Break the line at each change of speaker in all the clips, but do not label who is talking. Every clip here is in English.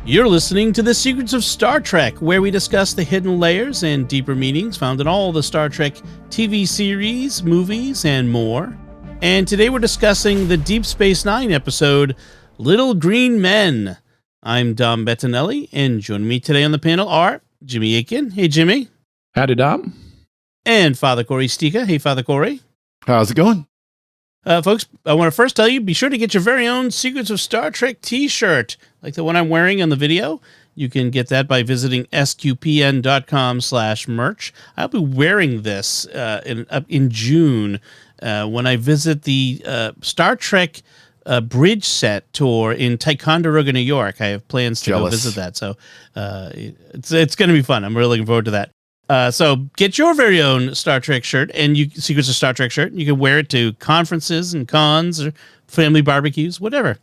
You're listening to The Secrets of Star Trek, where we discuss the hidden layers and deeper meanings found in all the Star Trek TV series, movies, and more. And today we're discussing the Deep Space Nine episode, Little Green Men. I'm Dom Bettinelli, and joining me today on the panel are Jimmy Akin. Hey, Jimmy.
Howdy, Dom.
And Father Cory Sticha. Hey, Father Cory.
How's it going?
Folks, I want to first tell you, be sure to get your very own Secrets of Star Trek t-shirt, like the one I'm wearing in the video. You can get that by visiting sqpn.com/merch. I'll be wearing this in June when I visit the Star Trek bridge set tour in Ticonderoga, New York. I have plans to go visit that, so it's going to be fun. I'm really looking forward to that. So get your very own Star Trek shirt and Secrets of Star Trek shirt. You can wear it to conferences and cons or family barbecues, whatever.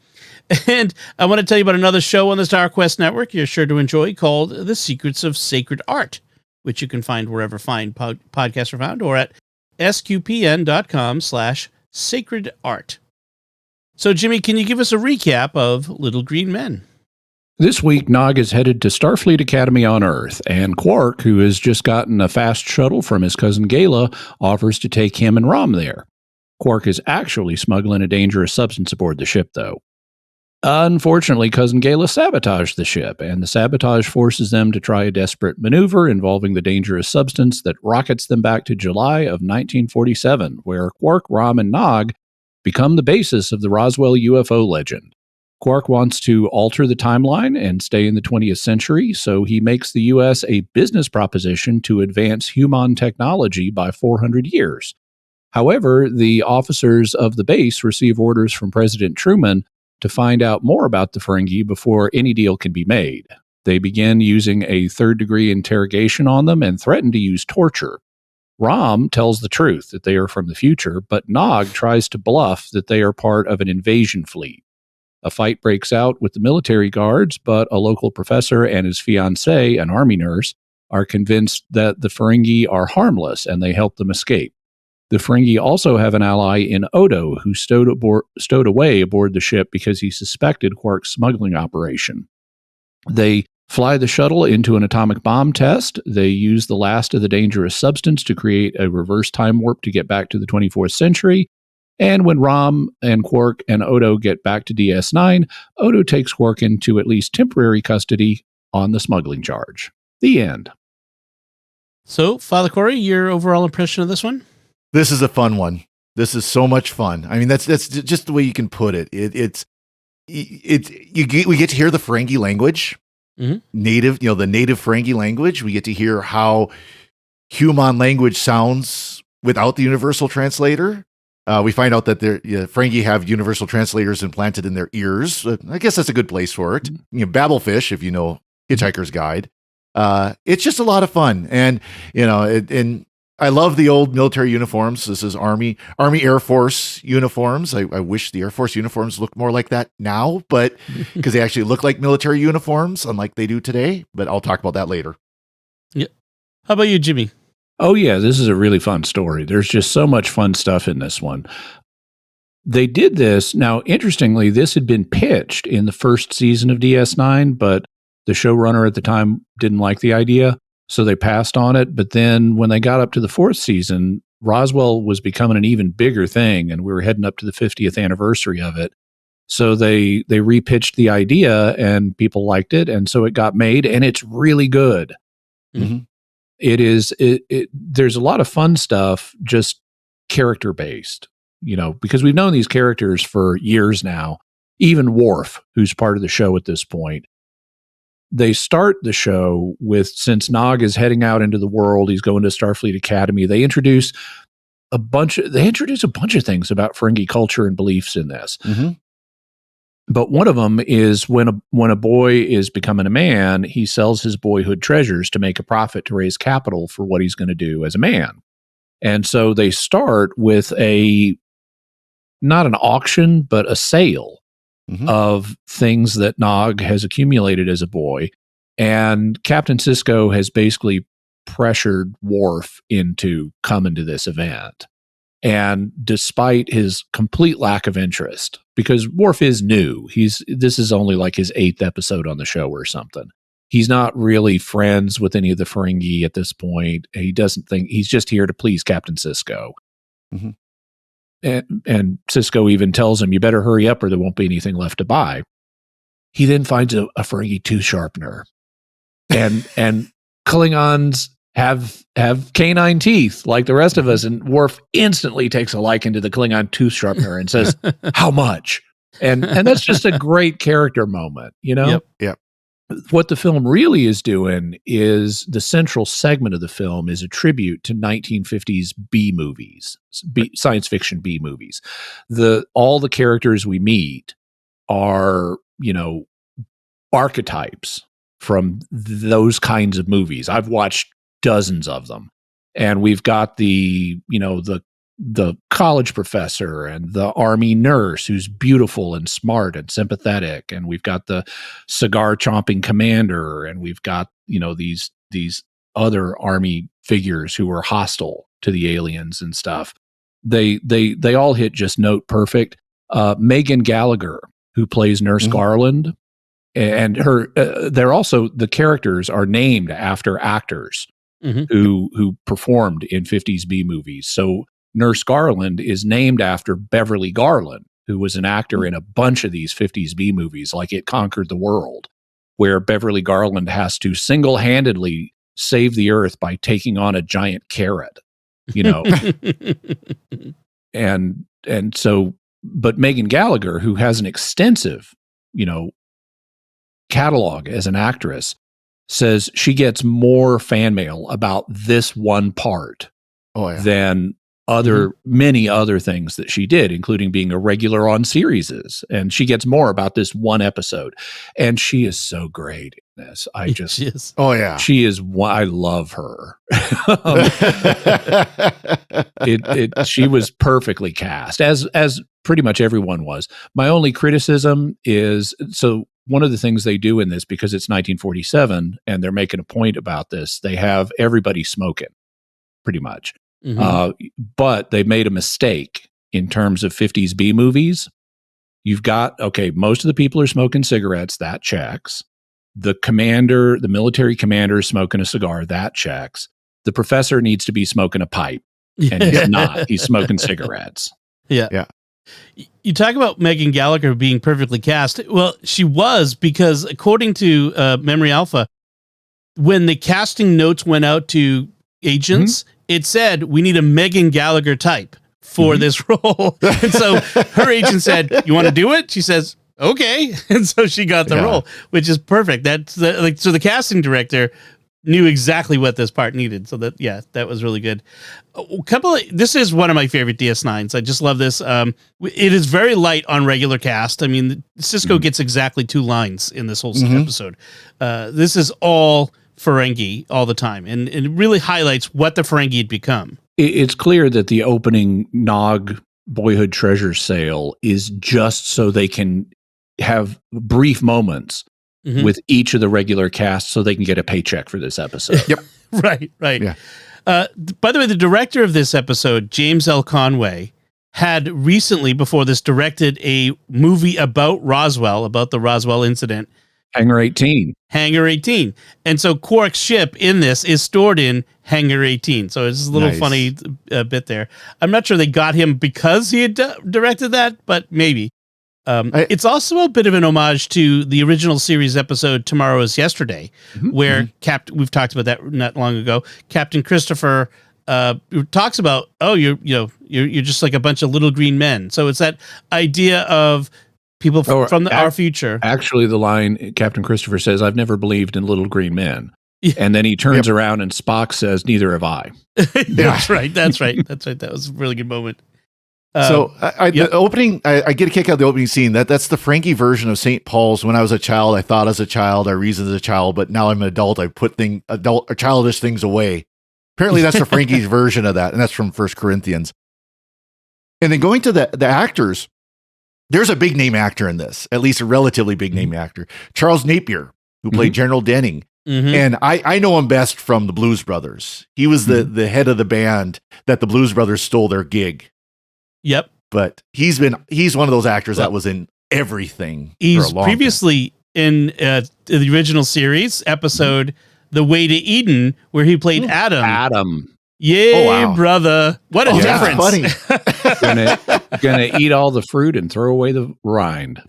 And I want to tell you about another show on the Star Quest Network you're sure to enjoy called The Secrets of Sacred Art, which you can find wherever fine podcasts are found or at sqpn.com/sacred art. So, Jimmy, can you give us a recap of Little Green Men?
This week, Nog is headed to Starfleet Academy on Earth, and Quark, who has just gotten a fast shuttle from his cousin Gala, offers to take him and Rom there. Quark is actually smuggling a dangerous substance aboard the ship, though. Unfortunately, cousin Gala sabotaged the ship, and the sabotage forces them to try a desperate maneuver involving the dangerous substance that rockets them back to July of 1947, where Quark, Rom, and Nog become the basis of the Roswell UFO legend. Quark wants to alter the timeline and stay in the 20th century, so he makes the U.S. a business proposition to advance human technology by 400 years. However, the officers of the base receive orders from President Truman to find out more about the Ferengi before any deal can be made. They begin using a third-degree interrogation on them and threaten to use torture. Rom tells the truth that they are from the future, but Nog tries to bluff that they are part of an invasion fleet. A fight breaks out with the military guards, but a local professor and his fiancée, an army nurse, are convinced that the Ferengi are harmless and they help them escape. The Ferengi also have an ally in Odo, who stowed away aboard the ship because he suspected Quark's smuggling operation. They fly the shuttle into an atomic bomb test. They use the last of the dangerous substance to create a reverse time warp to get back to the 24th century. And when Rom and Quark and Odo get back to DS9, Odo takes Quark into at least temporary custody on the smuggling charge. The end.
So, Father Cory, your overall impression of this one?
This is a fun one. This is so much fun. I mean, that's just the way you can put it. We get to hear the Ferengi language, the native Ferengi language. We get to hear how human language sounds without the universal translator. We find out that Ferengi have universal translators implanted in their ears. I guess that's a good place for it. Babelfish, if you know Hitchhiker's Guide. It's just a lot of fun, and and I love the old military uniforms. This is Army Air Force uniforms. I wish the Air Force uniforms looked more like that now, but because they actually look like military uniforms, unlike they do today. But I'll talk about that later.
Yeah. How about you, Jimmy?
Oh, yeah, this is a really fun story. There's just so much fun stuff in this one. They did this. Now, interestingly, this had been pitched in the first season of DS9, but the showrunner at the time didn't like the idea, so they passed on it. But then when they got up to the fourth season, Roswell was becoming an even bigger thing, and we were heading up to the 50th anniversary of it. So they repitched the idea, and people liked it, and so it got made, and it's really good.
Mm-hmm.
There's a lot of fun stuff, just character based, because we've known these characters for years now. Even Worf, who's part of the show at this point, they start the show with, since Nog is heading out into the world, he's going to Starfleet Academy. They introduce a bunch of things about Ferengi culture and beliefs in this.
Mm-hmm.
But one of them is when a boy is becoming a man, he sells his boyhood treasures to make a profit to raise capital for what he's going to do as a man. And so they start with not an auction, but a sale of things that Nog has accumulated as a boy. And Captain Sisko has basically pressured Worf into coming to this event. And despite his complete lack of interest, because Worf is new, this is only like his 8th episode on the show or something. He's not really friends with any of the Ferengi at this point. He doesn't think he's just here to please Captain Sisko.
Mm-hmm.
And Sisko even tells him, you better hurry up or there won't be anything left to buy. He then finds a Ferengi tooth sharpener. And Klingons have canine teeth like the rest of us, and Worf instantly takes a liking to the Klingon tooth sharpener and says, how much? And that's just a great character moment, you know?
Yep.
What the film really is doing is the central segment of the film is a tribute to 1950s B movies, science fiction B movies. All the characters we meet are, archetypes from those kinds of movies. I've watched dozens of them, and we've got the college professor and the army nurse who's beautiful and smart and sympathetic, and we've got the cigar chomping commander, and we've got these other army figures who are hostile to the aliens and stuff. They all hit just note perfect. Megan Gallagher, who plays Nurse Garland, and her they're also, the characters are named after actors who performed in 50s B movies. So Nurse Garland is named after Beverly Garland, who was an actor in a bunch of these 50s B movies, like It Conquered the World, where Beverly Garland has to single-handedly save the Earth by taking on a giant carrot, and so, but Megan Gallagher, who has an extensive, catalog as an actress, says she gets more fan mail about this one part than many other things that she did, including being a regular on series. And she gets more about this one episode. And she is so great in this.
She is.
She is. I love her. She was perfectly cast, as pretty much everyone was. My only criticism is, so one of the things they do in this, because it's 1947 and they're making a point about this, they have everybody smoking pretty much. But they made a mistake in terms of 50s B movies. You've got, most of the people are smoking cigarettes, that checks. The military commander is smoking a cigar, that checks. The professor needs to be smoking a pipe, and he's not. He's smoking cigarettes.
Yeah. You talk about Megan Gallagher being perfectly cast. Well, she was, because according to Memory Alpha, when the casting notes went out to agents, it said, we need a Megan Gallagher type for this role. And so her agent said, you want to do it? She says, okay. And so she got the role, which is perfect. That's so the casting director knew exactly what this part needed. So that was really good. This is one of my favorite DS9s. I just love this. It is very light on regular cast. I mean, Sisko gets exactly 2 lines in this whole episode. This is all Ferengi all the time, and it really highlights what the Ferengi had become.
It's clear that the opening Nog Boyhood Treasure sale is just so they can have brief moments with each of the regular cast so they can get a paycheck for this episode.
Right. Yeah. By the way, the director of this episode, James L. Conway, had recently, before this, directed a movie about Roswell, about the Roswell incident.
Hangar 18.
And so Quark's ship in this is stored in Hangar 18. So it's a little funny bit there. I'm not sure they got him because he had directed that, but maybe. It's also a bit of an homage to the original series episode Tomorrow is Yesterday, where we've talked about that not long ago. Captain Christopher talks about, you're just like a bunch of little green men. So it's that idea of people from our future.
Actually, the line Captain Christopher says, "I've never believed in little green men," and then he turns around and Spock says, "Neither have I."
That's right. That was a really good moment.
The opening, I get a kick out of the opening scene. That's the Ferengi version of St. Paul's. When I was a child, I thought as a child, I reasoned as a child, but now I'm an adult, I put adult or childish things away. Apparently, that's the Ferengi's version of that, and that's from 1 Corinthians. And then going to the actors, there's a big name actor in this, at least a relatively big name actor, Charles Napier, who played General Denning. And I know him best from the Blues Brothers. He was the head of the band that the Blues Brothers stole their gig
Yep.
But he's one of those actors that was in everything for a
He's
long
previously in the original series episode The Way to Eden, where he played Adam. Yeah,
Oh, wow.
brother. What a difference.
Funny.
Gonna eat all the fruit and throw away the rind.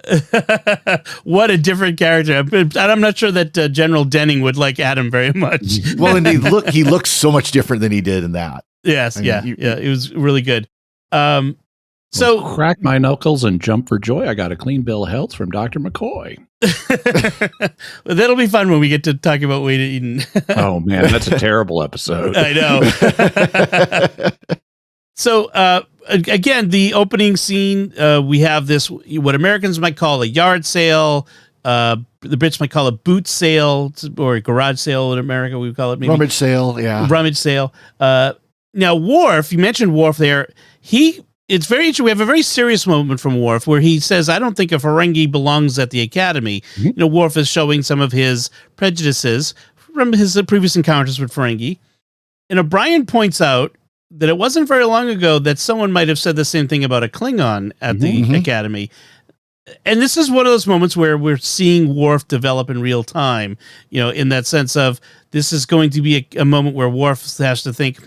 What a different character. And I'm not sure that General Denning would like Adam very much.
Well, and he looks so much different than he did in that.
Yes, it was really good. So
crack my knuckles and jump for joy. I got a clean bill of health from Dr. McCoy.
That'll be fun when we get to talk about Way to Eden.
Oh man, that's a terrible episode.
I know. So again, the opening scene, we have this, what Americans might call a yard sale. The Brits might call a boot sale or a garage sale in America. We would call it maybe
rummage sale. Yeah.
Rummage sale. Now Worf, you mentioned Worf there. It's very interesting. We have a very serious moment from Worf where he says, I don't think a Ferengi belongs at the Academy. Mm-hmm. You know, Worf is showing some of his prejudices from his previous encounters with Ferengi. And O'Brien points out that it wasn't very long ago that someone might have said the same thing about a Klingon at the Academy. And this is one of those moments where we're seeing Worf develop in real time, you know, in that sense of this is going to be a moment where Worf has to think,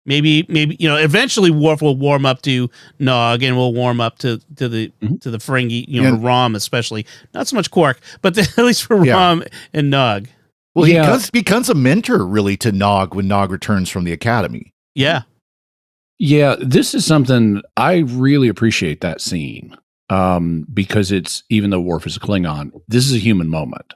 maybe, you know, eventually Worf will warm up to Nog and will warm up to the Ferengi, you know, Rom especially. Not so much Quark, but at least for Rom and Nog.
Well, he becomes a mentor really to Nog when Nog returns from the Academy.
Yeah.
Yeah, this is something I really appreciate that scene because it's, even though Worf is a Klingon, this is a human moment.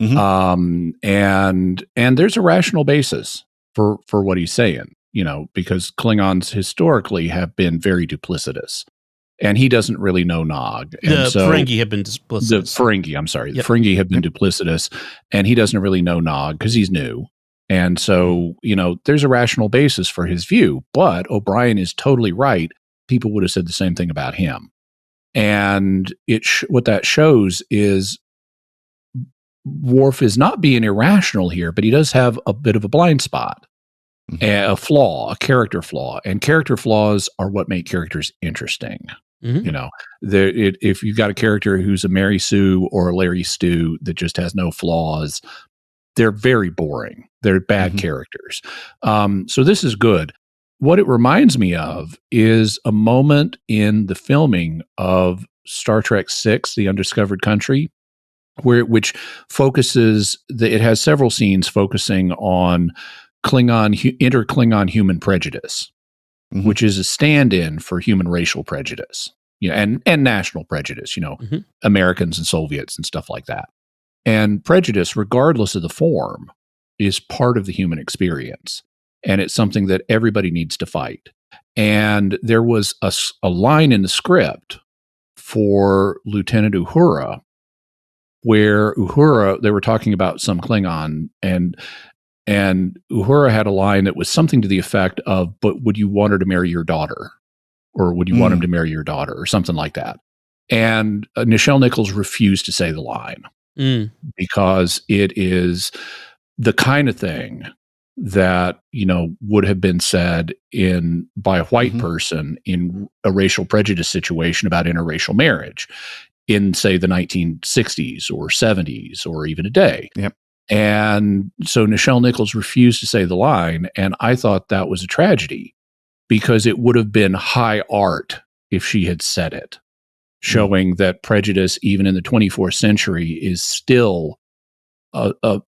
Mm-hmm. And there's a rational basis for what he's saying. You know, because Klingons historically have been very duplicitous, and he doesn't really know Nog. And
the Ferengi have been duplicitous.
The Ferengi have been duplicitous, and he doesn't really know Nog because he's new. And so, you know, there's a rational basis for his view. But O'Brien is totally right. People would have said the same thing about him. And what that shows is Worf is not being irrational here, but he does have a bit of a blind spot. A flaw, a character flaw, and character flaws are what make characters interesting. Mm-hmm. You know, if you've got a character who's a Mary Sue or a Larry Stu that just has no flaws, they're very boring. They're bad characters. So this is good. What it reminds me of is a moment in the filming of Star Trek VI, The Undiscovered Country, which focuses. It has several scenes focusing on inter-Klingon human prejudice, which is a stand-in for human racial prejudice, you know, and national prejudice, you know, Americans and Soviets and stuff like that. And prejudice, regardless of the form, is part of the human experience. And it's something that everybody needs to fight. And there was a line in the script for Lieutenant Uhura where they were talking about some Klingon, and Uhura had a line that was something to the effect of, but would you want her to marry your daughter? Or would you want him to marry your daughter? Or something like that. And Nichelle Nichols refused to say the line because it is the kind of thing that, you know, would have been said by a white person in a racial prejudice situation about interracial marriage in, say, the 1960s or 70s or even today.
Yep.
And so Nichelle Nichols refused to say the line, and I thought that was a tragedy because it would have been high art if she had said it, showing that prejudice, even in the 24th century, is still a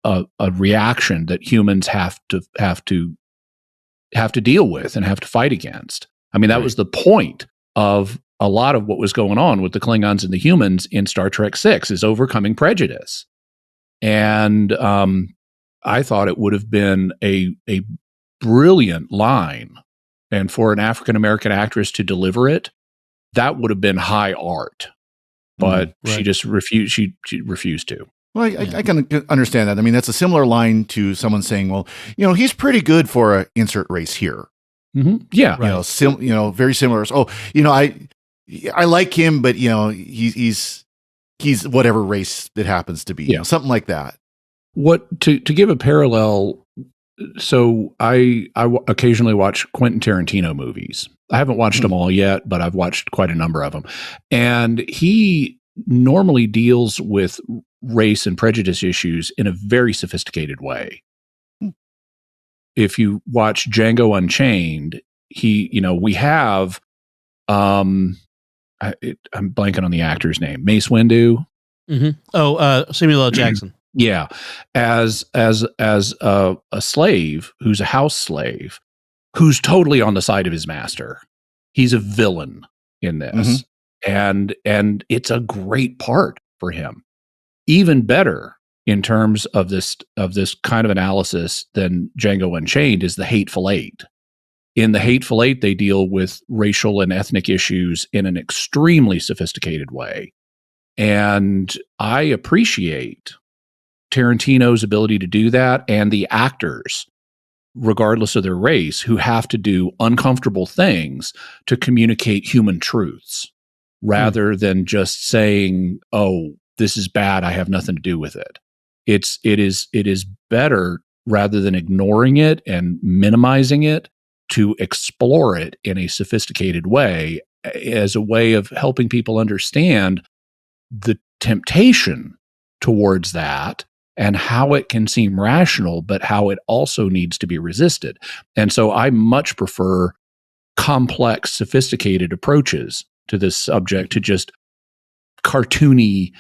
reaction that humans have to deal with and have to fight against. I mean, that was the point of a lot of what was going on with the Klingons and the humans in Star Trek VI, is overcoming prejudice. And I thought it would have been a brilliant line. And for an African-American actress to deliver it, that would have been high art. But she just refused. She refused to.
Well, I can understand that. I mean, that's a similar line to someone saying, well, you know, he's pretty good for an insert race here.
Mm-hmm. Yeah.
You know, very similar. Oh, you know, I like him, but, you know, he's whatever race it happens to be. Yeah. You know, something like that.
To give a parallel, So occasionally watch Quentin Tarantino movies. I haven't watched them all yet, but I've watched quite a number of them. And he normally deals with race and prejudice issues in a very sophisticated way. If you watch Django Unchained, we have, I'm blanking on the actor's name, Mace Windu.
Mm-hmm. Samuel L. Jackson.
Yeah, as a slave who's a house slave, who's totally on the side of his master. He's a villain in this, and it's a great part for him. Even better in terms of this kind of analysis than Django Unchained is the Hateful Eight. In the Hateful Eight, they deal with racial and ethnic issues in an extremely sophisticated way, and I appreciate Tarantino's ability to do that, and the actors, regardless of their race, who have to do uncomfortable things to communicate human truths rather than just saying, "Oh, this is bad, I have nothing to do with it." It is better, rather than ignoring it and minimizing it, to explore it in a sophisticated way as a way of helping people understand the temptation towards that and how it can seem rational, but how it also needs to be resisted. And so I much prefer complex, sophisticated approaches to this subject to just cartoony,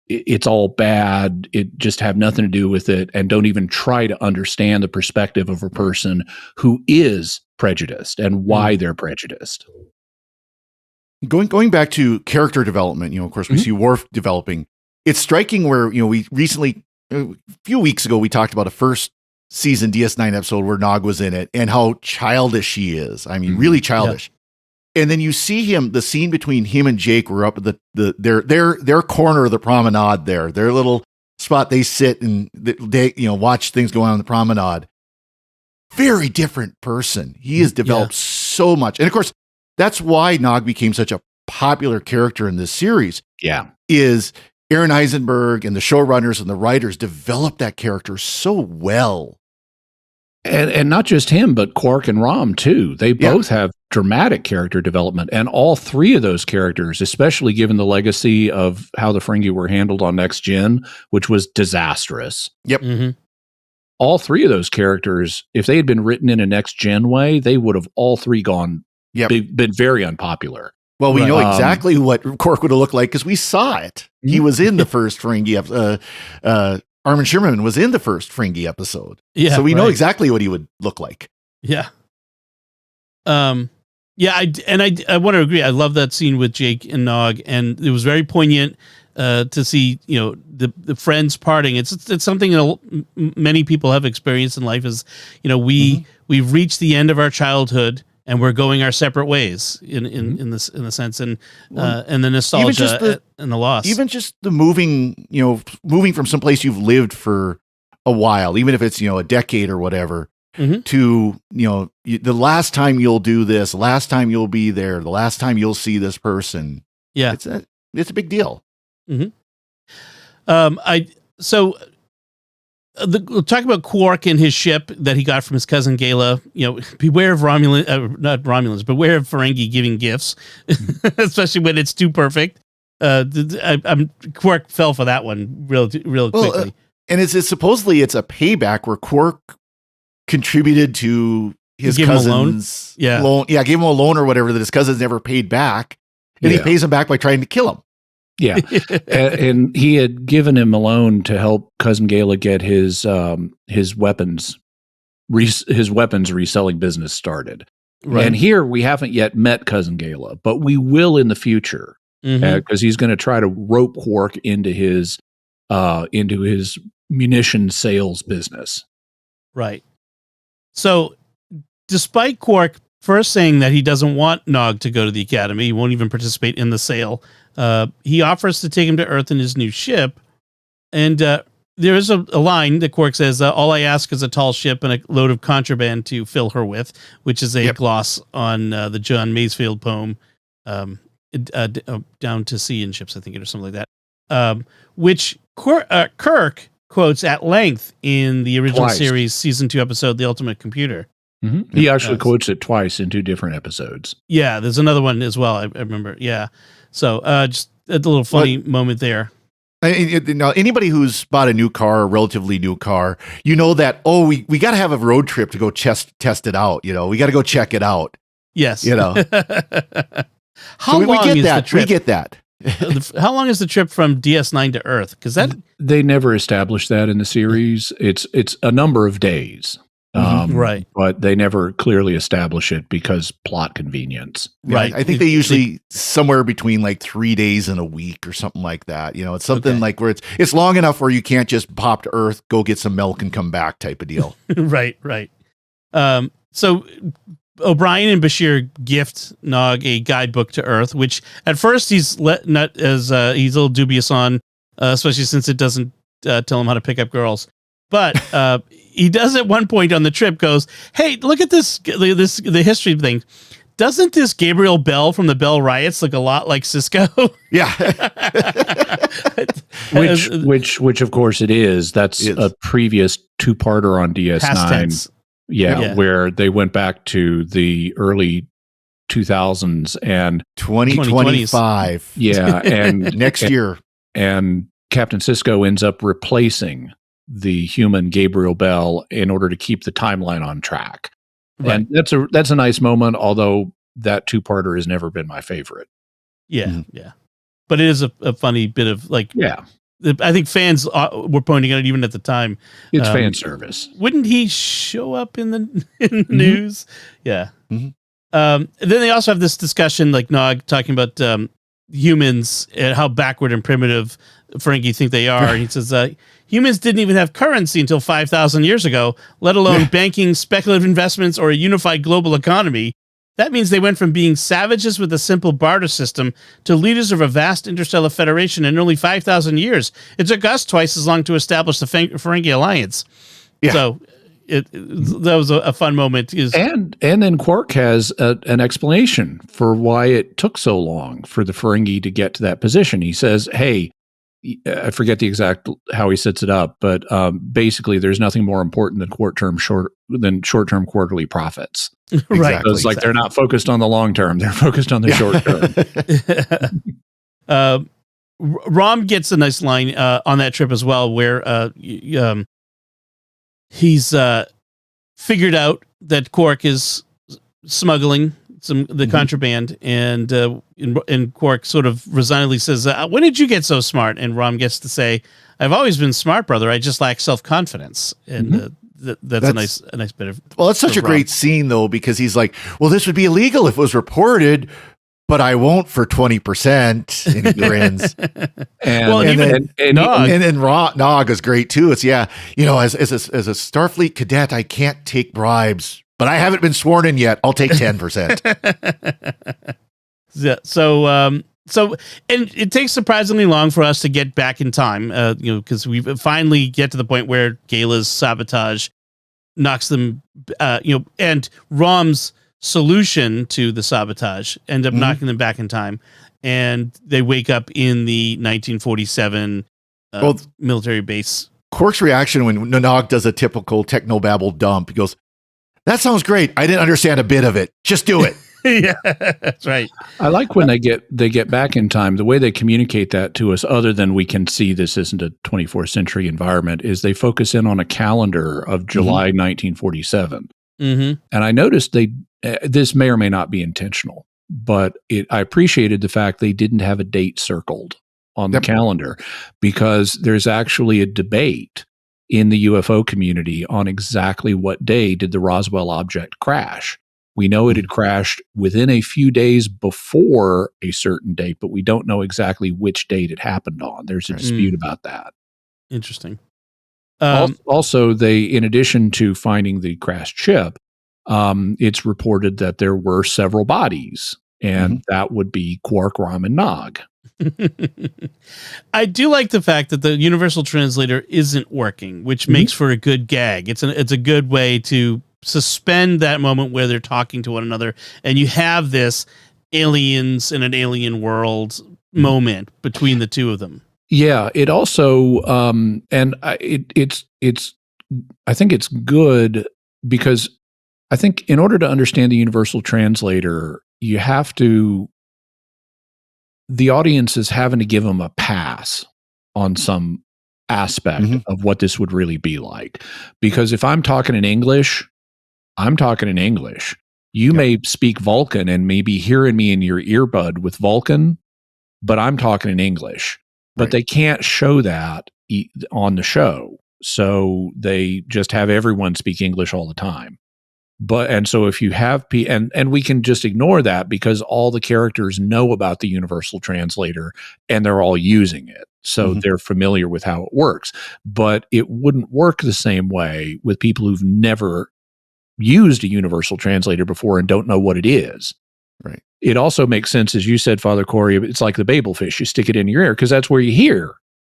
it's all bad, it just have nothing to do with it, and don't even try to understand the perspective of a person who is prejudiced and why they're prejudiced.
Going back to character development, of course, we see Worf developing. It's striking where, we recently, a few weeks ago, we talked about a first season DS9 episode where Nog was in it and how childish he is. I mean, really childish. Yeah. And then you see the scene between him and Jake, were up at their corner of the promenade there, their little spot they sit and they watch things go on in the promenade. Very different person. He has developed so much. And of course, that's why Nog became such a popular character in this series.
Yeah.
Is Aaron Eisenberg and the showrunners and the writers developed that character so well.
And not just him, but Quark and Rom too. They both have dramatic character development. And all three of those characters, especially given the legacy of how the Ferengi were handled on Next Gen, which was disastrous.
Yep.
Mm-hmm.
All three of those characters, if they had been written in a Next Gen way, they would have all three been very unpopular.
Well, we know exactly what Quark would have looked like because we saw it. He was in the first Ferengi episode. Armin Sherman was in the first Ferengi episode. Yeah, so we know exactly what he would look like.
Yeah. I want to agree. I love that scene with Jake and Nog, and it was very poignant to see, the friends parting. It's something many people have experienced in life. Is we've reached the end of our childhood. And we're going our separate ways in the sense, and the nostalgia and the loss.
Even just the moving from someplace you've lived for a while, even if it's a decade or whatever, to the last time you'll do this, the last time you'll be there, the last time you'll see this person.
Yeah,
it's a big deal.
We'll talk about Quark and his ship that he got from his cousin Gala. Beware of not Romulans, beware of Ferengi giving gifts, especially when it's too perfect. Quark fell for that one real quickly.
And it's supposedly it's a payback where Quark contributed to his cousin's loan. Yeah, gave him a loan or whatever that his cousin's never paid back, and he pays him back by trying to kill him.
Yeah, and he had given him a loan to help Cousin Gala get his weapons reselling business started. Right. And here we haven't yet met Cousin Gala, but we will in the future because he's going to try to rope Quark into his munition sales business.
Right. So, despite Quark first saying that he doesn't want Nog to go to the Academy, he won't even participate in the sale. He offers to take him to Earth in his new ship. And there is a line that Quark says, all I ask is a tall ship and a load of contraband to fill her with, which is a gloss on the John Masefield poem, Down to Sea in Ships, I think, or something like that. Which Kirk quotes at length in the original
Twice.
series season 2 episode, The Ultimate Computer.
Mm-hmm. He actually quotes it twice in 2 different episodes.
Yeah, there's another one as well. I remember. Yeah. So just a little funny moment there.
Now, anybody who's bought a new car, a relatively new car, you know that, we got to have a road trip to go test it out. We got to go check it out.
Yes.
How long is the trip? We get that.
How long is the trip from DS9 to Earth? Because
they never established that in the series. It's a number of days.
Right.
But they never clearly establish it because plot convenience.
Right.
I think they usually somewhere between like 3 days and a week or something like that. It's something like where it's long enough where you can't just pop to Earth, go get some milk and come back type of deal.
Right. So O'Brien and Bashir gift Nog a guidebook to Earth, which at first he's he's a little dubious on, especially since it doesn't tell him how to pick up girls. But he does at one point on the trip goes, "Hey, look at the history thing. Doesn't this Gabriel Bell from the Bell Riots look a lot like Cisco?"
Yeah.
which of course it is. That's a previous 2-parter on DS9.
Past tense.
Yeah, where they went back to the early 2000s and
2025.
Yeah, and
next year.
And Captain Cisco ends up replacing the human Gabriel Bell in order to keep the timeline on track. Right. And that's a nice moment, although that 2-parter has never been my favorite.
Yeah, yeah. But it is a funny bit of I think fans were pointing at it even at the time.
It's fan service.
Wouldn't he show up in the news? Yeah.
Mm-hmm.
Then they also have this discussion, like Nog talking about humans and how backward and primitive Ferengi think they are. And he says, humans didn't even have currency until 5,000 years ago, let alone banking, speculative investments, or a unified global economy. That means they went from being savages with a simple barter system to leaders of a vast interstellar federation in only 5,000 years. It took us twice as long to establish the Ferengi Alliance. Yeah. So that was a fun moment.
And then Quark has an explanation for why it took so long for the Ferengi to get to that position. He says, hey, I forget the exact how he sets it up, but basically there's nothing more important than short-term quarterly profits.
Right.
So it's like they're not focused on the long term; they're focused on the short term.
Rom gets a nice line on that trip as well, where he's figured out that Quark is smuggling the contraband, and Quark sort of resignedly says, "When did you get so smart?" And Rom gets to say, "I've always been smart, brother. I just lack self-confidence." And that's a nice bit of.
Well, that's such a great scene though, because he's like, "Well, this would be illegal if it was reported, but I won't for 20%." And he grins. And then Nog is great too. It's as a Starfleet cadet, I can't take bribes. But I haven't been sworn in yet. I'll take 10%.
Yeah. So and it takes surprisingly long for us to get back in time, because we finally get to the point where Gala's sabotage knocks them, and Rom's solution to the sabotage end up knocking them back in time, and they wake up in the 1947 military base.
Quark's reaction when Nog does a typical technobabble dump, he goes, "That sounds great. I didn't understand a bit of it. Just do it."
Yeah, that's right.
I like when they get back in time. The way they communicate that to us, other than we can see this isn't a 24th century environment, is they focus in on a calendar of July 1947. And I noticed this may or may not be intentional, but I appreciated the fact they didn't have a date circled on the calendar, because there's actually a debate in the UFO community on exactly what day did the Roswell object crash. We know it had crashed within a few days before a certain date, but we don't know exactly which date it happened on. There's a dispute about that.
Interesting.
Also, they, in addition to finding the crashed ship, it's reported that there were several bodies, and that would be Quark, Rom, and Nog.
I do like the fact that the universal translator isn't working, which makes for a good gag. It's a good way to suspend that moment where they're talking to one another, and you have this aliens in an alien world moment between the two of them.
Yeah, it also I think it's good because I think in order to understand the universal translator, the audience is having to give them a pass on some aspect of what this would really be like. Because if I'm talking in English, I'm talking in English. You may speak Vulcan and maybe hearing me in your earbud with Vulcan, but I'm talking in English. But they can't show that on the show. So they just have everyone speak English all the time. And so if you have and we can just ignore that because all the characters know about the universal translator and they're all using it. So they're familiar with how it works. But it wouldn't work the same way with people who've never used a universal translator before and don't know what it is.
Right.
It also makes sense, as you said, Father Cory, it's like the Babel fish. You stick it in your ear because that's where you hear.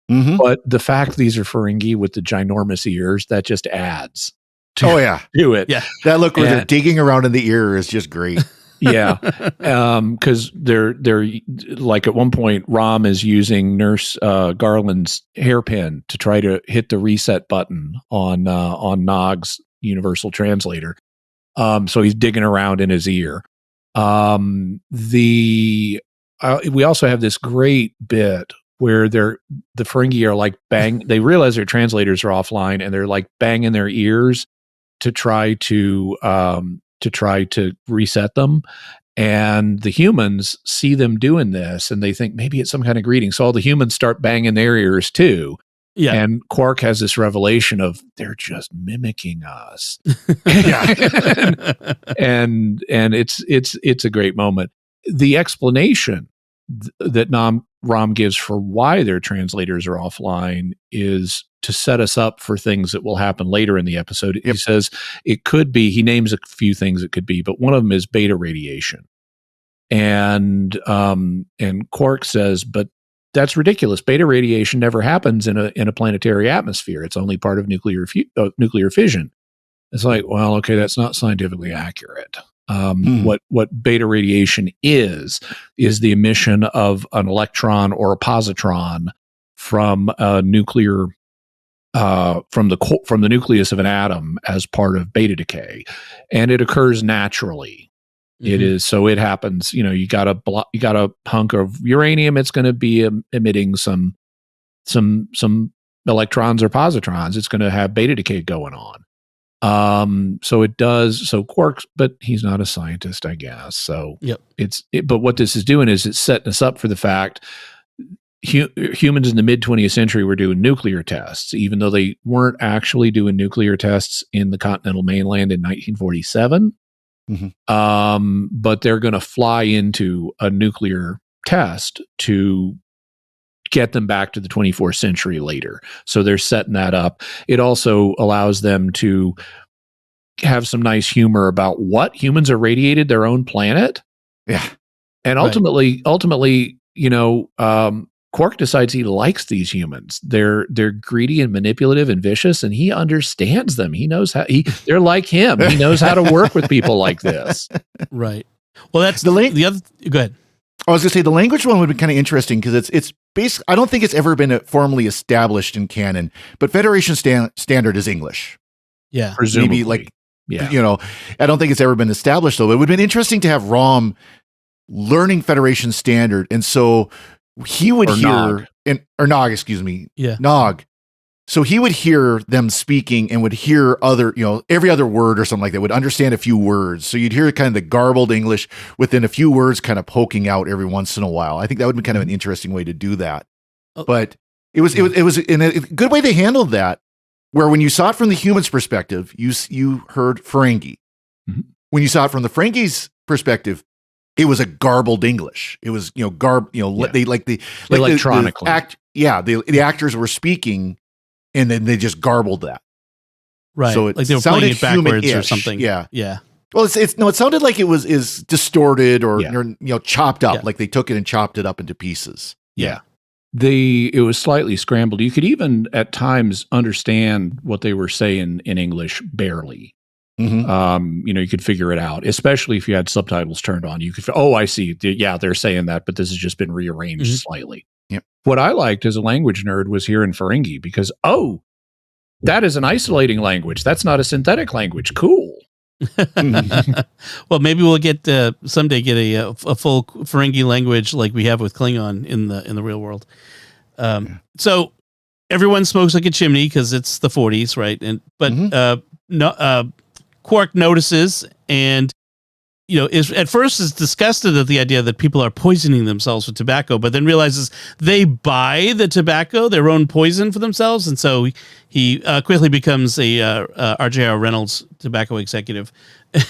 But the fact these are Ferengi with the ginormous ears, that just adds to it.
Yeah.
That look where they're digging around in the ear is just great.
Yeah. Because they're like at one point, Rom is using Nurse Garland's hairpin to try to hit the reset button on Nog's universal translator. So he's digging around in his ear. We also have this great bit where the Ferengi are like they realize their translators are offline and they're like banging their ears to try to reset them. And the humans see them doing this and they think maybe it's some kind of greeting. So all the humans start banging their ears too. Yeah. And Quark has this revelation of they're just mimicking us. and it's a great moment. The explanation that Rom gives for why their translators are offline is to set us up for things that will happen later in the episode. He says it could be, he names a few things it could be, but one of them is beta radiation. And Quark says, but that's ridiculous. Beta radiation never happens in a planetary atmosphere. It's only part of nuclear fission. It's like, well, okay, that's not scientifically accurate. What beta radiation is the emission of an electron or a positron from a nuclear from the nucleus of an atom as part of beta decay, and it occurs naturally. It is, so it happens. You know, you got a hunk of uranium. It's going to be emitting some electrons or positrons. It's going to have beta decay going on. So it does. So Quark's, but he's not a scientist, I guess. So but what this is doing is it's setting us up for the fact humans in the mid 20th century were doing nuclear tests, even though they weren't actually doing nuclear tests in the continental mainland in 1947. But they're going to fly into a nuclear test to get them back to the 24th century later. So they're setting that up. It also allows them to have some nice humor about what humans are radiated their own planet.
Yeah.
And ultimately, you know, Quark decides he likes these humans. They're greedy and manipulative and vicious, and he understands them. He knows how they're like him. He knows how to work with people like this.
Right. Well, that's the other. Go ahead.
I was going to say the language one would be kind of interesting because it's basically, I don't think it's ever been formally established in canon, but Federation standard is English.
Yeah.
Presumably.
Maybe you know, I don't think it's ever been established though. It would have been interesting to have Rom learning Federation standard, and so he would hear Nog, excuse me.
Yeah.
Nog. So he would hear them speaking and would hear other, you know, every other word or something like that, would understand a few words. So you'd hear kind of the garbled English within a few words kind of poking out every once in a while. I think that would be kind of an interesting way to do that. But it was in a good way they handled that, where when you saw it from the human's perspective, you heard Ferengi. When you saw it from the Ferengi's perspective, it was a garbled English. It was, you know, they
electronically.
The actors were speaking, and then they just garbled that.
Right.
So it
like they were playing it backwards or something.
Yeah.
Yeah.
Well, it sounded like it was distorted or you know, chopped up. Like they took it and chopped it up into pieces.
Yeah. It was slightly scrambled. You could even at times understand what they were saying in English barely. You know, you could figure it out, especially if you had subtitles turned on. You could, I see. Yeah, they're saying that, but this has just been rearranged slightly.
Yep.
What I liked as a language nerd was hearing Ferengi because, that is an isolating language. That's not a synthetic language. Cool.
Well, maybe we'll get someday get a full Ferengi language like we have with Klingon in the real world. So everyone smokes like a chimney because it's the 40s, right? Quark notices and is at first is disgusted at the idea that people are poisoning themselves with tobacco, but then realizes they buy the tobacco, their own poison for themselves, and so he quickly becomes a R.J.R. Reynolds tobacco executive.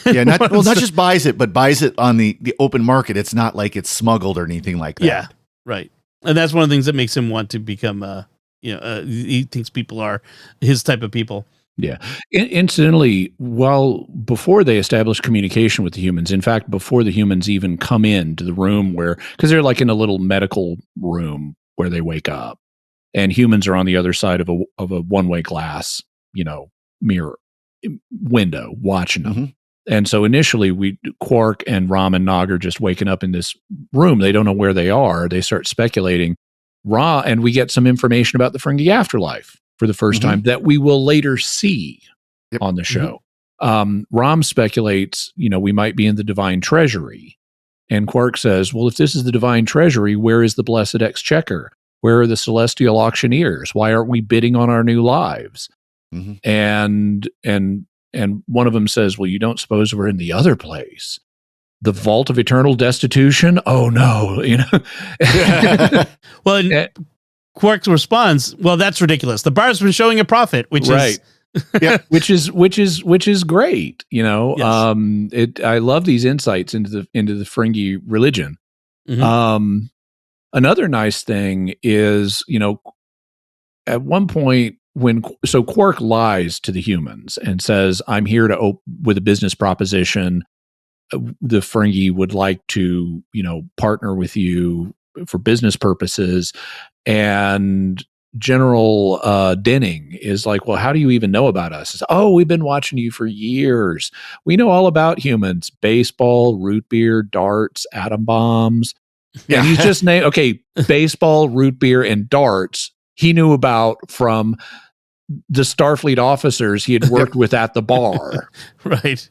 Yeah, not just buys it, but buys it on the open market. It's not like it's smuggled or anything like that.
Yeah, right. And that's one of the things that makes him want to become, he thinks people are his type of people.
Yeah. Incidentally, before they establish communication with the humans, in fact, before the humans even come into the room because they're like in a little medical room where they wake up, and humans are on the other side of a one-way glass, mirror window watching them. Mm-hmm. And so initially, Quark and Rom and Nog are just waking up in this room. They don't know where they are. They start speculating. And we get some information about the Ferengi afterlife for the first time that we will later see on the show. Rom speculates, we might be in the Divine Treasury. And Quark says, well, if this is the Divine Treasury, where is the Blessed Exchequer? Where are the Celestial Auctioneers? Why aren't we bidding on our new lives? And one of them says, well, you don't suppose we're in the other place? The Vault of Eternal Destitution? Oh, no.
Well, Quark responds, well, that's ridiculous. The bar's been showing a profit, which is
which is great. Yes. I love these insights into the Ferengi religion. Another nice thing is, at one point so Quark lies to the humans and says, I'm here with a business proposition. The Ferengi would like to, partner with you for business purposes. And General Denning is like, well, how do you even know about us? Says, we've been watching you for years. We know all about humans: baseball, root beer, darts, atom bombs. And he's just named, baseball, root beer, and darts he knew about from the Starfleet officers he had worked with at the bar.
Right.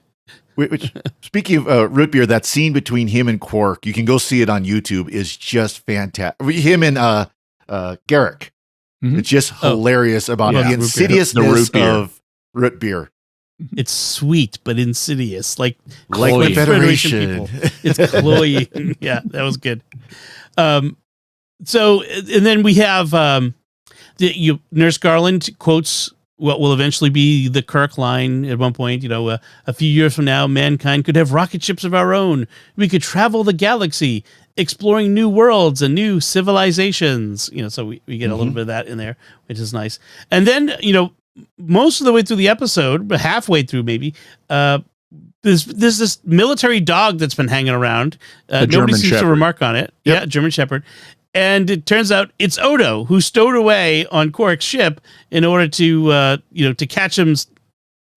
Which, speaking of root beer, that scene between him and Quark, you can go see it on YouTube, is just fantastic. Him and Garrick. It's just hilarious about the insidiousness of root beer.
It's sweet, but insidious. Like
the Federation.
It's cloying. Yeah, that was good. So, and then we have Nurse Garland quotes what will eventually be the Kirk line at one point. A few years from now, mankind could have rocket ships of our own. We could travel the galaxy, exploring new worlds and new civilizations. So we get a little bit of that in there, which is nice. And then, most of the way through the episode, but halfway through maybe, there's this military dog that's been hanging around. Nobody seems to remark on it. Yep. Yeah, German Shepherd. And it turns out it's Odo, who stowed away on Quark's ship in order to to catch him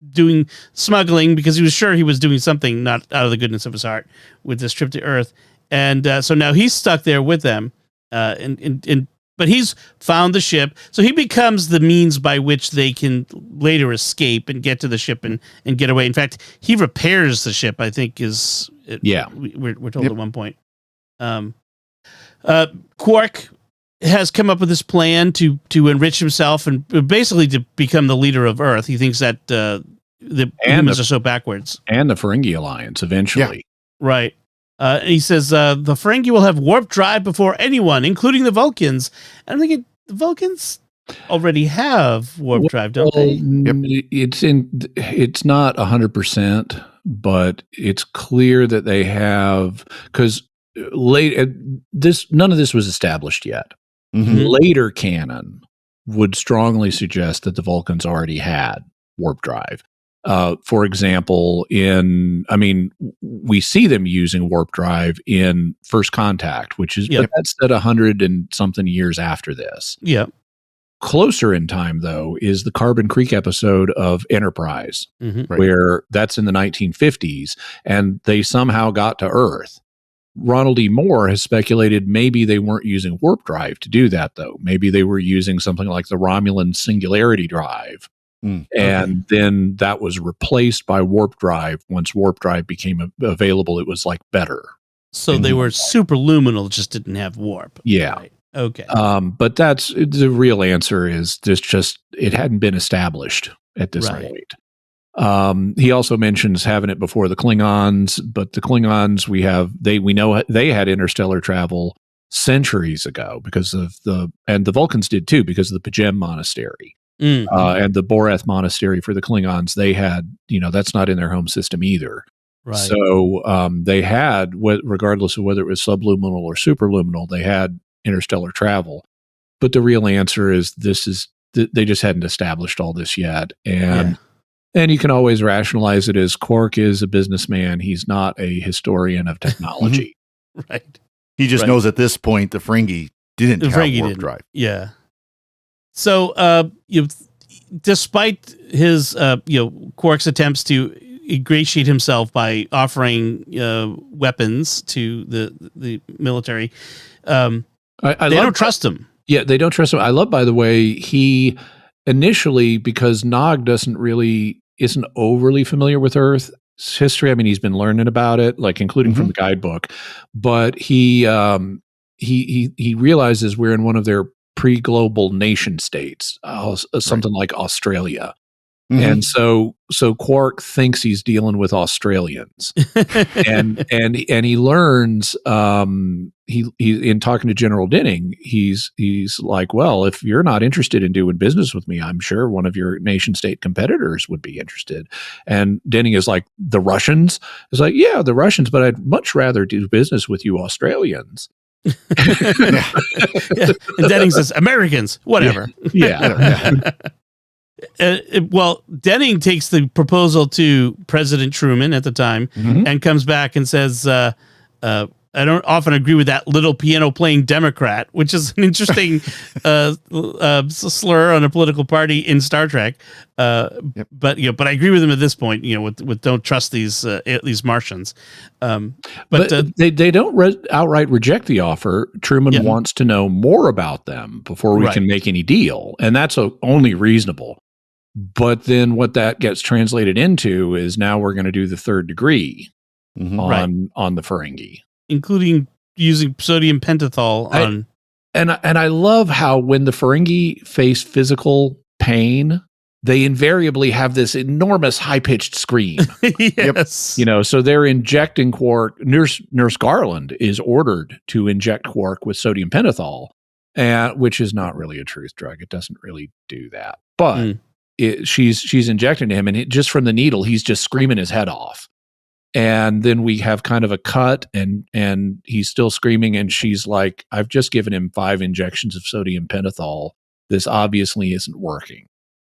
doing smuggling, because he was sure he was doing something not out of the goodness of his heart with this trip to Earth. And so now he's stuck there with them, but he's found the ship, so he becomes the means by which they can later escape and get to the ship and get away. In fact, he repairs the ship, I think we're told at one point. Quark has come up with this plan to enrich himself and basically to become the leader of Earth. He thinks that the humans are so backwards.
And the Ferengi Alliance eventually.
Yeah. Right. He says the Ferengi will have warp drive before anyone, including the Vulcans. And I'm thinking, the Vulcans already have warp drive, don't they?
Yep. It's not 100%, but it's clear that they have, because none of this was established yet. Later canon would strongly suggest that the Vulcans already had warp drive. For example, we see them using warp drive in First Contact, which is but that's at 100 and something years after this.
Yeah.
Closer in time, though, is the Carbon Creek episode of Enterprise, where that's in the 1950s, and they somehow got to Earth. Ronald E. Moore has speculated maybe they weren't using warp drive to do that, though. Maybe they were using something like the Romulan singularity drive. And then that was replaced by warp drive. Once warp drive became available, it was like better.
So they were superluminal, just didn't have warp.
Yeah.
Right. Okay.
But that's the real answer is this just, it hadn't been established at this point. He also mentions having it before the Klingons, but the Klingons we know they had interstellar travel centuries ago because of and the Vulcans did too, because of the P'Jem Monastery. And the Boreth Monastery for the Klingons, they had, that's not in their home system either.
Right.
So they had, regardless of whether it was subluminal or superluminal, they had interstellar travel. But the real answer is they just hadn't established all this yet. And you can always rationalize it as Quark is a businessman. He's not a historian of technology.
Right.
He just knows at this point the Ferengi didn't have warp drive.
Yeah. So, despite his, Quark's attempts to ingratiate himself by offering weapons to the military, they don't trust him.
Yeah, they don't trust him. I love, by the way, he initially, because Nog isn't overly familiar with Earth's history. I mean, he's been learning about it, like including from the guidebook, but he realizes we're in one of their pre-global nation states, something like Australia. And so Quark thinks he's dealing with Australians, and he learns he in talking to General Denning, he's like, well, if you're not interested in doing business with me, I'm sure one of your nation state competitors would be interested. And Denning is like, the Russians? It's like, yeah, the Russians, but I'd much rather do business with you Australians.
And Denning says, Americans, whatever.
Yeah.
Well, Denning takes the proposal to President Truman at the time and comes back and says, I don't often agree with that little piano playing Democrat, which is an interesting slur on a political party in Star Trek. But I agree with him at this point. With don't trust these Martians. But
they don't outright reject the offer. Truman wants to know more about them before we can make any deal, and that's only reasonable. But then what that gets translated into is now we're going to do the third degree on the Ferengi,
including using sodium pentothal on.
And I love how when the Ferengi face physical pain, they invariably have this enormous high-pitched scream.
Yes.
So they're injecting Quark. Nurse Garland is ordered to inject Quark with sodium pentothal, which is not really a truth drug. It doesn't really do that. But she's injecting him, and just from the needle, he's just screaming his head off. And then we have kind of a cut, and he's still screaming, and she's like, I've just given him 5 injections of sodium pentothal. This obviously isn't working.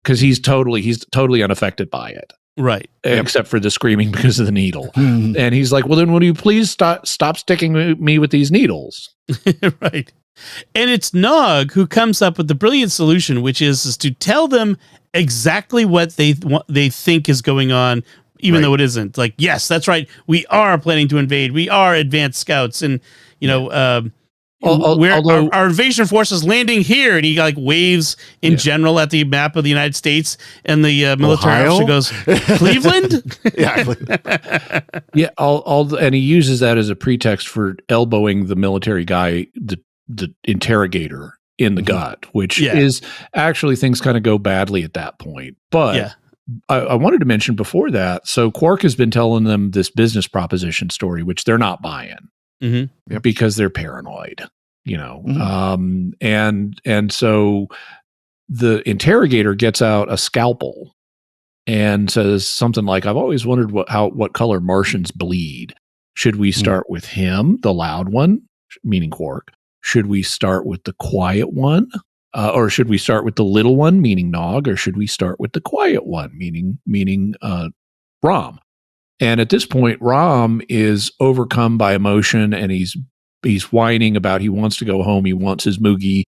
Because he's totally unaffected by it.
Right.
Except for the screaming because of the needle. And he's like, well, then will you please stop sticking me with these needles?
Right. And it's Nog who comes up with the brilliant solution, which is to tell them exactly what they think is going on, even though it isn't. Like, yes, that's right. We are planning to invade. We are advanced scouts. And, our invasion force is landing here, and he like waves in general at the map of the United States, and the military officer goes, Cleveland?
And he uses that as a pretext for elbowing the military guy, the interrogator, in the gut, which is actually things kind of go badly at that point. But I wanted to mention before that, so Quark has been telling them this business proposition story, which they're not buying. Because they're paranoid, and so the interrogator gets out a scalpel and says something like, I've always wondered what color Martians bleed. Should we start with him, the loud one, meaning Quark? Should we start with the quiet one? Or should we start with the little one, meaning Nog? Or should we start with the quiet one, meaning Rom? And at this point, Rom is overcome by emotion, and he's whining about he wants to go home. He wants his Moogie,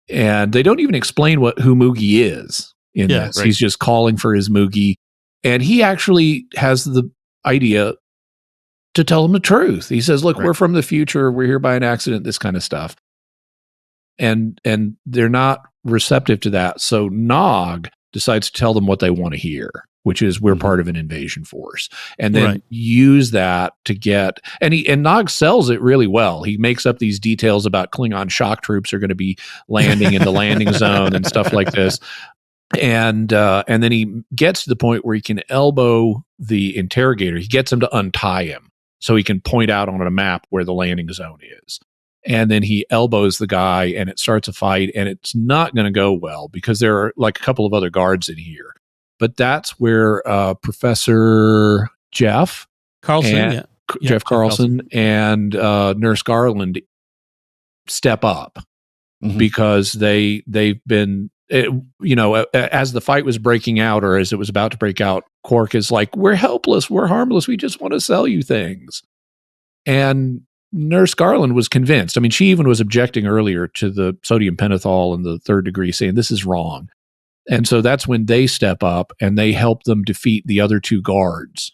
and they don't even explain who Moogie is in this. Right. He's just calling for his Moogie, and he actually has the idea to tell them the truth. He says, look,
Right.
we're from the future. We're here by an accident, this kind of stuff. And they're not receptive to that. So Nog decides to tell them what they want to hear, which is we're part of an invasion force. And then use that to get, and Nog sells it really well. He makes up these details about Klingon shock troops are going to be landing in the landing zone and stuff like this. And then he gets to the point where he can elbow the interrogator. He gets him to untie him so he can point out on a map where the landing zone is. And then he elbows the guy and it starts a fight, and it's not going to go well because there are like a couple of other guards in here. But that's where Professor Jeff
Carlson,
Jeff Carlson and Nurse Garland step up because they've been, as the fight was breaking out, or as it was about to break out, Quark is like, we're helpless, we're harmless, we just want to sell you things. And Nurse Garland was convinced. I mean, she even was objecting earlier to the sodium pentothal and the third degree, saying this is wrong. And so that's when they step up and they help them defeat the other two guards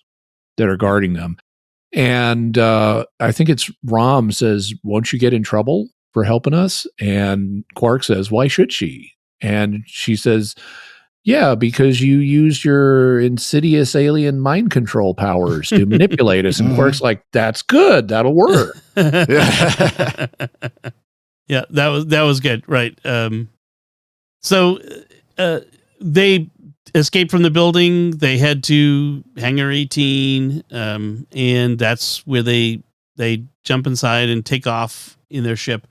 that are guarding them. And I think it's Rom says, won't you get in trouble for helping us? And Quark says, why should she? And she says, yeah, because you used your insidious alien mind control powers to manipulate us. And Quark's like, that's good. That'll work.
Yeah, that was good. Right. So they escape from the building. They head to Hangar 18, and that's where they jump inside and take off in their ship.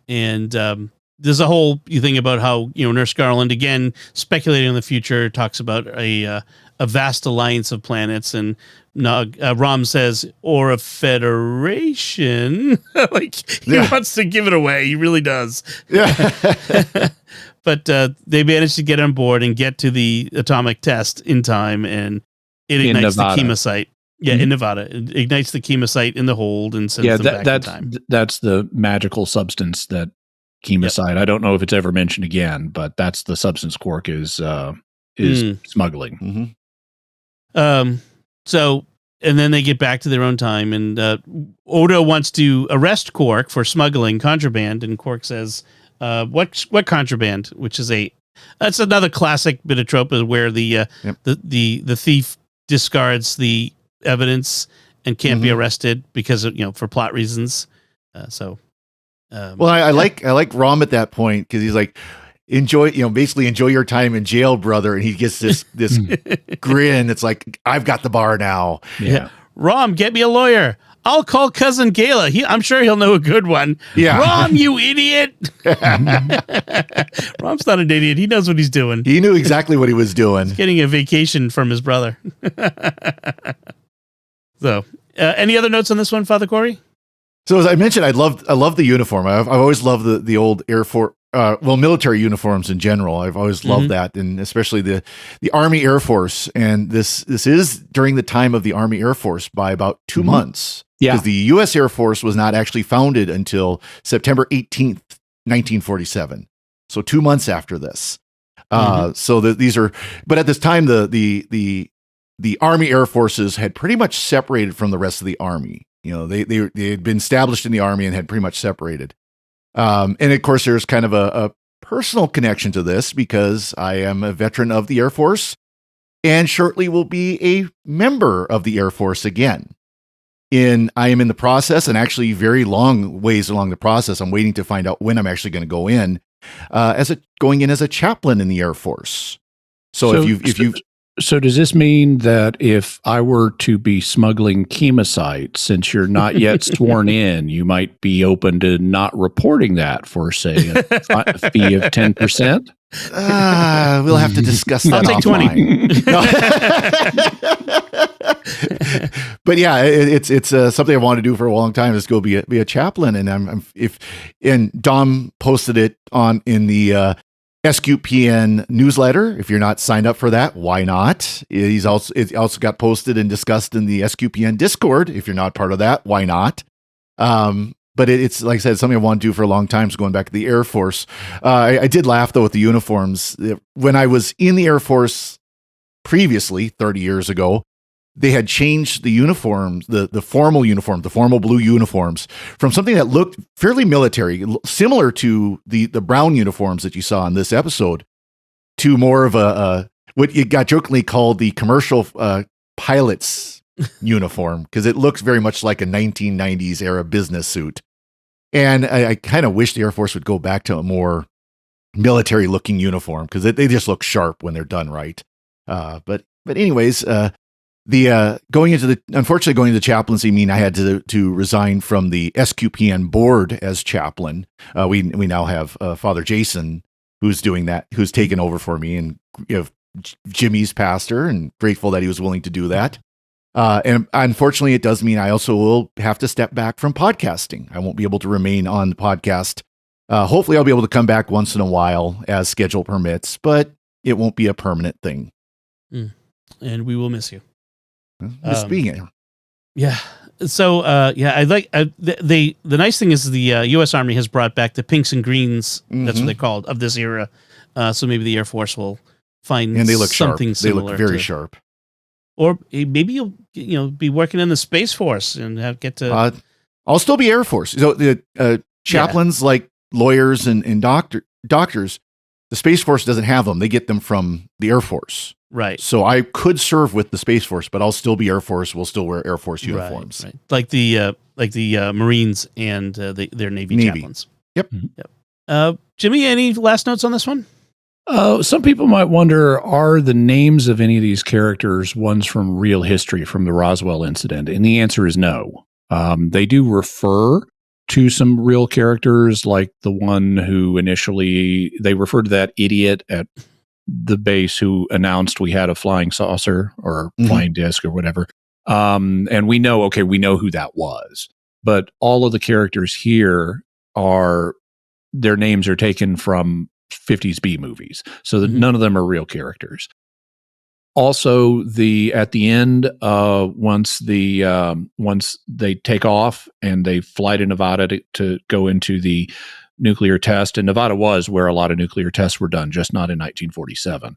And there's a whole thing about how Nurse Garland, again speculating on the future, talks about a vast alliance of planets, and Rom says, or a federation. Like he wants to give it away. He really does. Yeah. But they managed to get on board and get to the atomic test in time, and it ignites the chemosite. Yeah, in Nevada. It ignites the chemosite in the hold and sends them back in time.
That's the magical substance that chemosite. I don't know if it's ever mentioned again, but that's the substance Quark is smuggling.
So, and then they get back to their own time, and Odo wants to arrest Quark for smuggling contraband, and Quark says, "What contraband?" Which is that's another classic bit of trope where the thief discards the evidence and can't be arrested because of, for plot reasons.
Well, I like Rom at that point because he's like, enjoy your time in jail, brother. And he gets this grin. It's like, I've got the bar now.
Yeah. Rom, get me a lawyer. I'll call cousin Gala. I'm sure he'll know a good one. Yeah. Rom, you idiot. Rom's not an idiot. He knows what he's doing.
He knew exactly what he was doing.
He's getting a vacation from his brother. So, any other notes on this one, Father Cory?
So as I mentioned, I love the uniform. I've always loved the old Air Force, military uniforms in general. I've always loved that, and especially the Army Air Force. And this is during the time of the Army Air Force by about 2 months. Yeah, because the U.S. Air Force was not actually founded until September 18th, 1947. So 2 months after this. So these are, but at this time, the Army Air Forces had pretty much separated from the rest of the Army. They had been established in the Army and had pretty much separated. And of course, there's kind of a personal connection to this because I am a veteran of the Air Force and shortly will be a member of the Air Force again. I am in the process, and actually very long ways along the process. I'm waiting to find out when I'm actually going to go in going in as a chaplain in the Air Force. So
does this mean that if I were to be smuggling chemosite, since you're not yet sworn in, you might be open to not reporting that for, say, a fee of 10%?
We'll have to discuss that.
I'll take
20. But yeah, it's something I wanted to do for a long time, is go be a chaplain. And and Dom posted it in the SQPN newsletter. If you're not signed up for that, why not? It also got posted and discussed in the SQPN Discord. If you're not part of that, why not? But it's like I said, something I want to do for a long time. So going back to the Air Force, I did laugh though with the uniforms. When I was in the Air Force previously, 30 years ago, they had changed the uniforms, the formal uniform, the formal blue uniforms, from something that looked fairly military, similar to the brown uniforms that you saw in this episode, to more of a what you got jokingly called the commercial pilot's uniform, because it looks very much like a 1990s era business suit. And I kind of wish the Air Force would go back to a more military looking uniform, because they just look sharp when they're done right. But anyways, unfortunately going into the chaplaincy mean I had to resign from the SQPN board as chaplain. We now have Father Jason who's doing that, who's taken over for me, and Jimmy's pastor, and grateful that he was willing to do that. And unfortunately, it does mean I also will have to step back from podcasting. I won't be able to remain on the podcast. Hopefully, I'll be able to come back once in a while as schedule permits, but it won't be a permanent thing.
And we will miss you.
Miss being here.
Yeah. So, I like the nice thing is the U.S. Army has brought back the pinks and greens. That's what they're called, of this era. So maybe the Air Force will find
and they look
something
sharp.
similar.
They look very sharp.
Or maybe you'll be working in the Space Force and get to.
I'll still be Air Force. So the chaplains, like lawyers and doctors, the Space Force doesn't have them. They get them from the Air Force.
Right.
So I could serve with the Space Force, but I'll still be Air Force. We'll still wear Air Force uniforms.
Right. Like the Marines and their Navy chaplains.
Yep.
Jimmy, any last notes on this one?
Some people might wonder, are the names of any of these characters ones from real history, from the Roswell incident? And the answer is no. They do refer to some real characters, like the one who initially, they referred to that idiot at the base who announced we had a flying saucer or flying disc or whatever. And we know who that was. But all of the characters here their names are taken from 50s B movies. So that none of them are real characters. Also, at the end, once they take off and they fly to Nevada to go into the nuclear test, and Nevada was where a lot of nuclear tests were done, just not in 1947.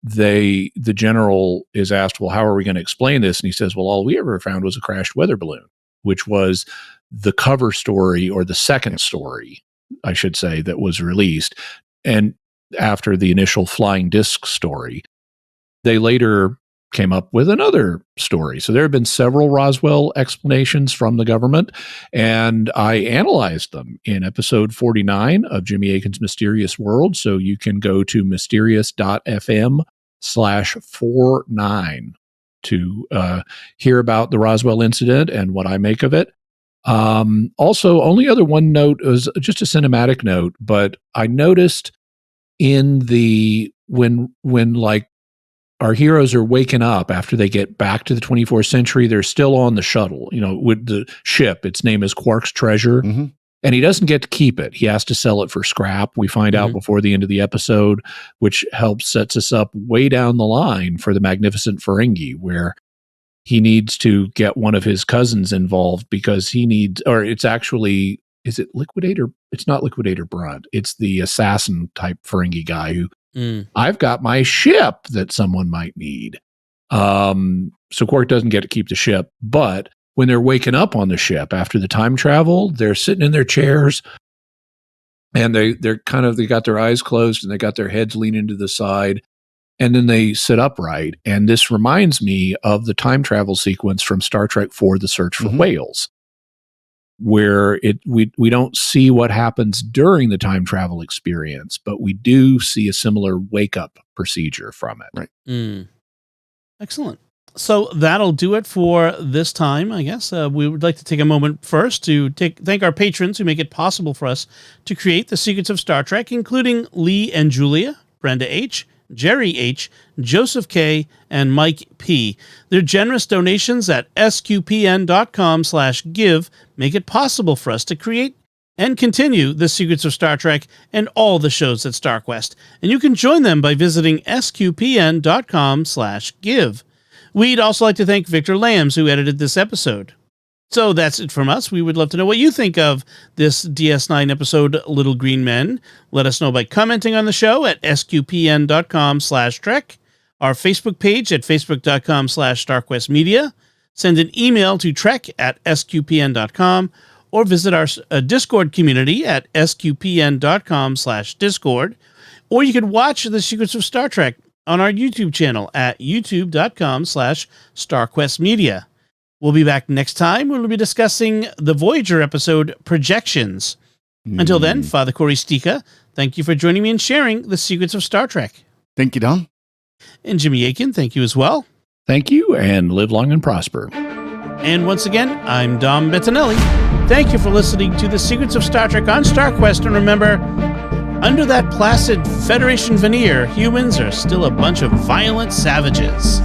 The general is asked, well, how are we going to explain this? And he says, well, all we ever found was a crashed weather balloon, which was the cover story, or the second story, I should say, that was released. And after the initial flying disc story, they later came up with another story. So there have been several Roswell explanations from the government, and I analyzed them in episode 49 of Jimmy Akin's Mysterious World. So you can go to mysterious.fm/49 to hear about the Roswell incident and what I make of it. Also, only other one note was just a cinematic note, but I noticed in when like our heroes are waking up after they get back to the 24th century, they're still on the shuttle, with the ship. Its name is Quark's Treasure. And he doesn't get to keep it. He has to sell it for scrap. We find out before the end of the episode, which sets us up way down the line for the Magnificent Ferengi, where he needs to get one of his cousins involved because it's it Liquidator? It's not Liquidator Brunt. It's the assassin type Ferengi guy who, I've got my ship that someone might need. So Quark doesn't get to keep the ship, but when they're waking up on the ship after the time travel, they're sitting in their chairs and they got their eyes closed and they got their heads leaning to the side, and then they sit upright. And this reminds me of the time travel sequence from Star Trek IV, The Search for Whales, where we don't see what happens during the time travel experience, but we do see a similar wake-up procedure from it.
Right.
Excellent. So that'll do it for this time, I guess. We would like to take a moment first to thank our patrons who make it possible for us to create the Secrets of Star Trek, including Lee and Julia, Brenda H., Jerry H., Joseph K., and Mike P. Their generous donations at sqpn.com/give make it possible for us to create and continue the Secrets of Star Trek and all the shows at StarQuest. And you can join them by visiting sqpn.com/give. We'd also like to thank Victor Lambs, who edited this episode. So that's it from us. We would love to know what you think of this DS9 episode, Little Green Men. Let us know by commenting on the show at sqpn.com/trek, our Facebook page at facebook.com/StarQuestMedia, send an email to trek@sqpn.com, or visit our Discord community at sqpn.com/Discord, or you can watch The Secrets of Star Trek on our YouTube channel at youtube.com/StarQuestMedia. We'll be back next time when we'll be discussing the Voyager episode Projections. Until then, Father Cory Sticha, thank you for joining me and sharing the secrets of Star Trek.
Thank you, Dom.
And Jimmy Akin, thank you as well.
Thank you, and live long and prosper.
And once again, I'm Dom Bettinelli. Thank you for listening to the Secrets of Star Trek on StarQuest. And remember, under that placid Federation veneer, humans are still a bunch of violent savages.